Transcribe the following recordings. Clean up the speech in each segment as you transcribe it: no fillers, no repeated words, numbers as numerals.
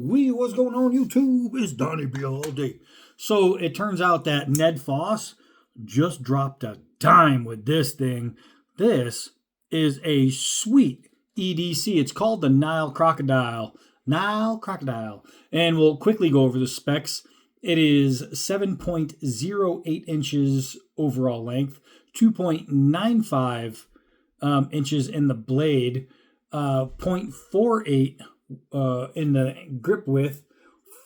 What's going on YouTube? It's Donnie B all day. So it turns out that NedFoss just dropped a dime with this thing. This is a sweet EDC. It's called the Nile Crocodile. Nile Crocodile. And we'll quickly go over the specs. It is 7.08 inches overall length, 2.95 inches in the blade, 0.48 in the grip width,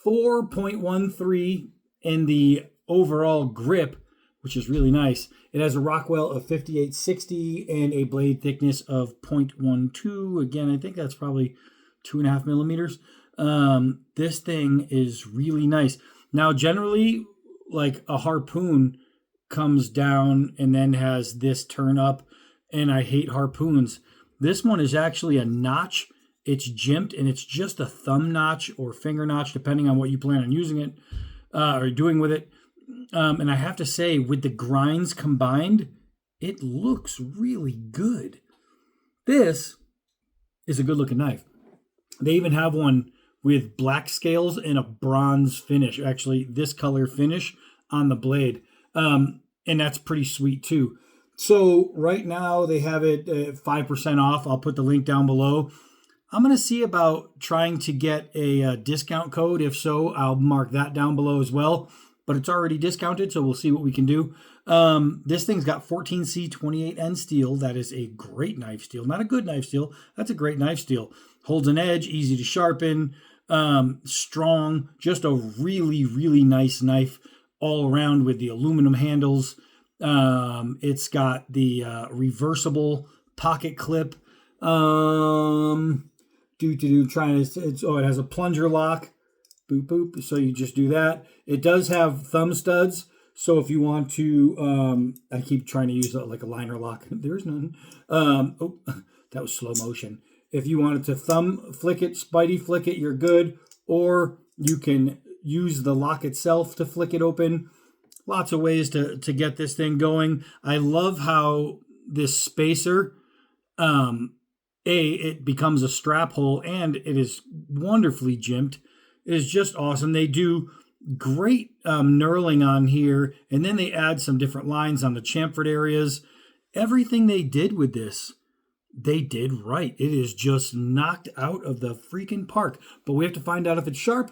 4.13 in the overall grip, which is really nice. It has a Rockwell of 5860 and a blade thickness of 0.12. Again, I think that's probably 2.5 millimeters. This thing is really nice. Now, generally, like a harpoon comes down and then has this turn up, and I hate harpoons. This one is actually a notch. It's jimped, and it's just a thumb notch or finger notch, depending on what you plan on using it or doing with it. And I have to say, with the grinds combined, it looks really good. This is a good-looking knife. They even have one with black scales and a bronze finish. Actually, this color finish on the blade. And that's pretty sweet, too. So right now, they have it 5% off. I'll put the link down below. I'm going to see about trying to get a discount code. If so, I'll mark that down below as well. But it's already discounted, so we'll see what we can do. This thing's got 14C 28N steel. That is a great knife steel. Not a good knife steel. That's a great knife steel. Holds an edge, easy to sharpen, strong. Just a really, really nice knife all around with the aluminum handles. It's got the reversible pocket clip. It has a plunger lock. Boop, boop. So you just do that. It does have thumb studs. So if you want to, I keep trying to use like a liner lock. There's none. Oh, that was slow motion. If you wanted to thumb flick it, spidey flick it, you're good. Or you can use the lock itself to flick it open. Lots of ways to get this thing going. I love how this spacer, it becomes a strap hole, and it is wonderfully jimped. It is just awesome. They do great knurling on here, and then they add some different lines on the chamfered areas. Everything they did with this, they did right. It is just knocked out of the freaking park. But we have to find out if it's sharp.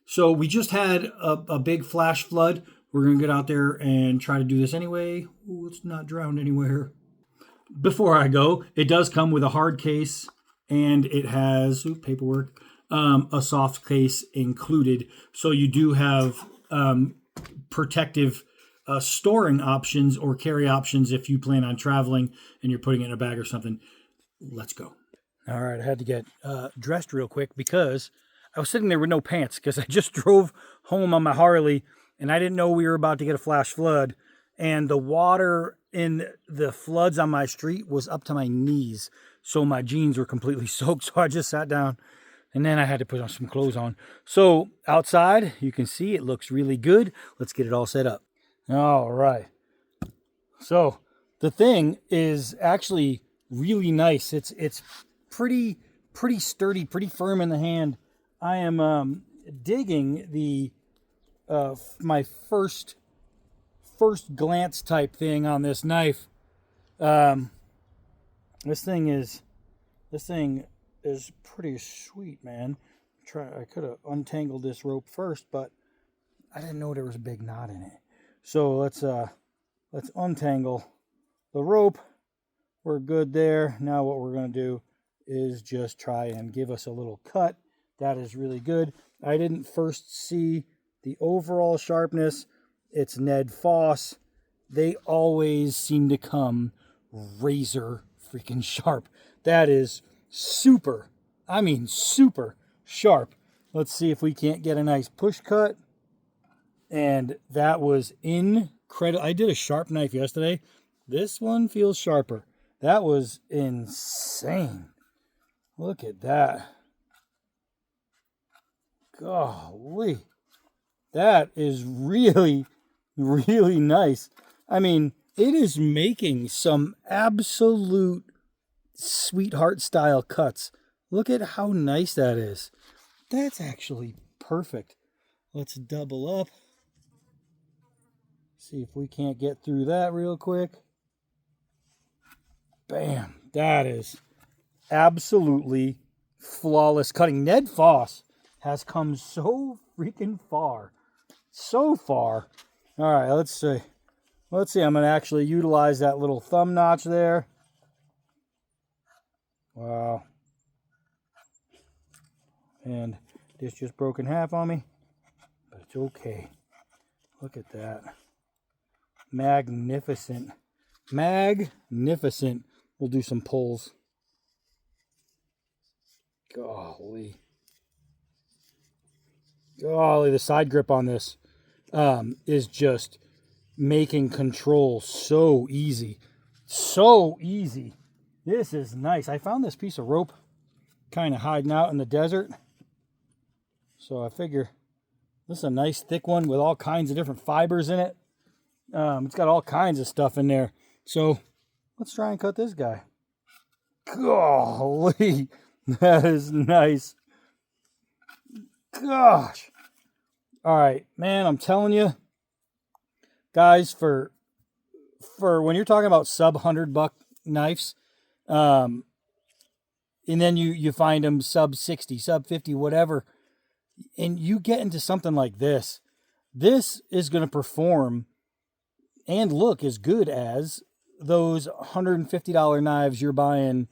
So we just had a big flash flood. We're going to get out there and try to do this anyway. Ooh, it's not drowned anywhere. Before I go, it does come with a hard case, and it has paperwork, a soft case included. So you do have protective storing options or carry options if you plan on traveling and you're putting it in a bag or something. Let's go. All right, I had to get dressed real quick because I was sitting there with no pants because I just drove home on my Harley, and I didn't know we were about to get a flash flood. And the water in the floods on my street was up to my knees. So my jeans were completely soaked. So I just sat down, and then I had to put on some clothes on. So outside, you can see it looks really good. Let's get it all set up. All right. So the thing is actually really nice. It's pretty sturdy, pretty firm in the hand. I am digging the my first glance type thing on this knife. This thing is pretty sweet, man. I could have untangled this rope first, but I didn't know there was a big knot in it. So let's untangle the rope. We're good there. Now what we're going to do is just try and give us a little cut. That is really good. I didn't first see the overall sharpness. It's NedFoss. They always seem to come razor freaking sharp. That is super sharp. Let's see if we can't get a nice push cut. And that was incredible. I did a sharp knife yesterday. This one feels sharper. That was insane. Look at that. Golly. That is really, really nice. I mean, it is making some absolute sweetheart style cuts. Look at how nice that is. That's actually perfect. Let's double up. See if we can't get through that real quick. Bam. That is absolutely flawless cutting. NedFoss has come so freaking far. So far. All right, let's see. Let's see. I'm going to actually utilize that little thumb notch there. Wow. And this just broke in half on me. But it's okay. Look at that. Magnificent. Magnificent. We'll do some pulls. Golly. Golly, the side grip on this is just making control so easy. So easy. This is nice. I found this piece of rope kind of hiding out in the desert. So I figure this is a nice thick one with all kinds of different fibers in it. It's got all kinds of stuff in there. So let's try and cut this guy. Golly, that is nice. Gosh. All right, man, I'm telling you, guys, for when you're talking about sub $100 knives, and then you find them sub 60, sub 50, whatever, and you get into something like this is going to perform and look as good as those $150 knives you're buying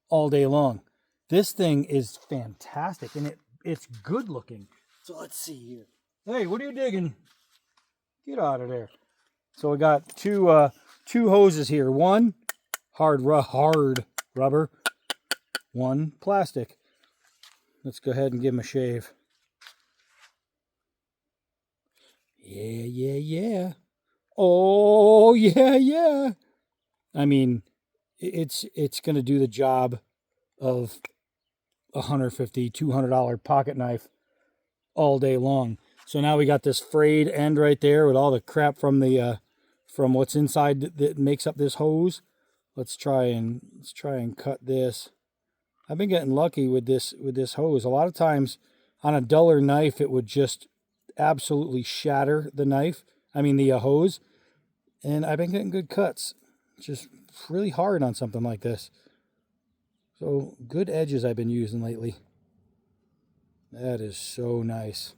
all day long. This thing is fantastic, and it's good looking. So let's see here. Hey, what are you digging? Get out of there. So we got two hoses here. One hard rubber. One plastic. Let's go ahead and give them a shave. Yeah. Oh, yeah. I mean, it's going to do the job of a $150, $200 pocket knife all day long. So now we got this frayed end right there with all the crap from the from what's inside that makes up this hose. Let's try and cut this. I've been getting lucky with this hose. A lot of times on a duller knife it would just absolutely shatter the hose. And I've been getting good cuts. It's just really hard on something like this. So good edges I've been using lately. That is so nice.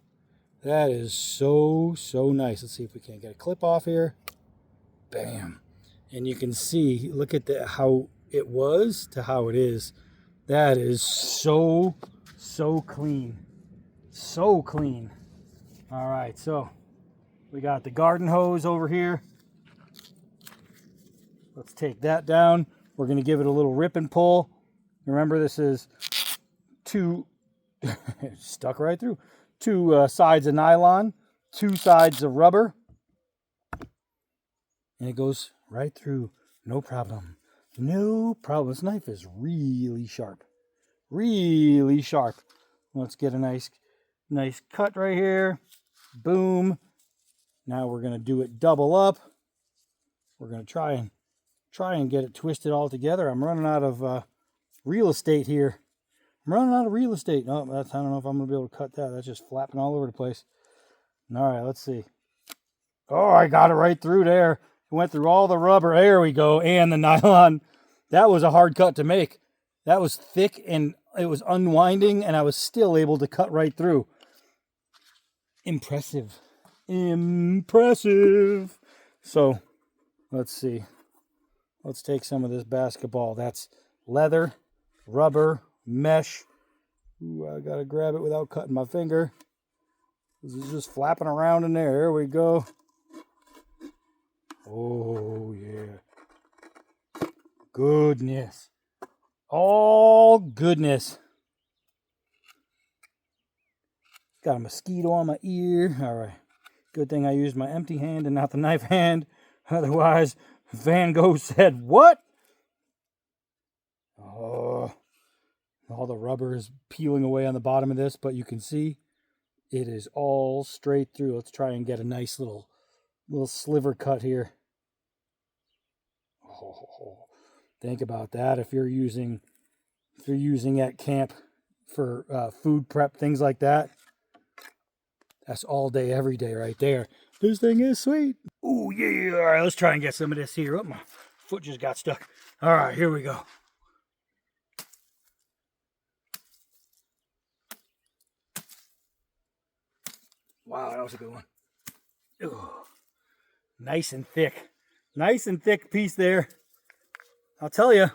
That is so nice. Let's see if we can't get a clip off here. Bam. And you can see, look at how it was to how it is. That is so clean. So clean. All right, so we got the garden hose over here. Let's take that down. We're going to give it a little rip and pull. Remember, this is stuck right through. Two sides of nylon, two sides of rubber. And it goes right through. No problem. No problem. This knife is really sharp. Really sharp. Let's get a nice cut right here. Boom. Now we're going to do it double up. We're going to try and get it twisted all together. I'm running out of real estate here. I'm running out of real estate. No, I don't know if I'm going to be able to cut that. That's just flapping all over the place. All right, let's see. Oh, I got it right through there. It went through all the rubber. There we go. And the nylon. That was a hard cut to make. That was thick and it was unwinding, and I was still able to cut right through. Impressive. So, let's see. Let's take some of this basketball. That's leather, rubber, mesh. Ooh, I gotta grab it without cutting my finger. This is just flapping around in there. There we go. Oh, yeah. Goodness. Oh, goodness. Got a mosquito on my ear. All right. Good thing I used my empty hand and not the knife hand. Otherwise, Van Gogh said, "What?" Oh, all the rubber is peeling away on the bottom of this, but you can see it is all straight through. Let's try and get a nice little sliver cut here. Oh, think about that if you're using at camp for food prep, things like that. That's all day, every day right there. This thing is sweet. Oh, yeah. All right, let's try and get some of this here. Oh, my foot just got stuck. All right, here we go. Wow, that was a good one. Ooh, nice and thick. Nice and thick piece there. I'll tell you,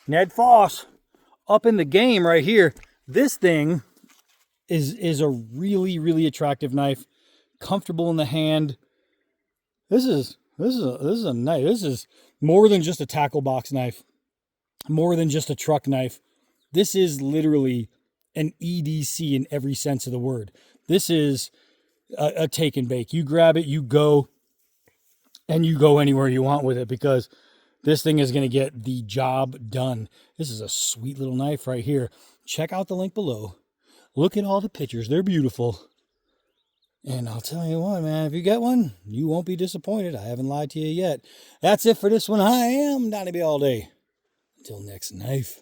NedFoss up in the game right here. This thing is a really, really attractive knife. Comfortable in the hand. This is a knife. This is more than just a tackle box knife. More than just a truck knife. This is literally an EDC in every sense of the word. This is a take and bake. You grab it, you go, and you go anywhere you want with it, because this thing is going to get the job done. This is a sweet little knife right here. Check out the link below. Look at all the pictures. They're beautiful. And I'll tell you what, man, if you get one, you won't be disappointed. I haven't lied to you yet. That's it for this one. I am Donnie B all day. Until next knife.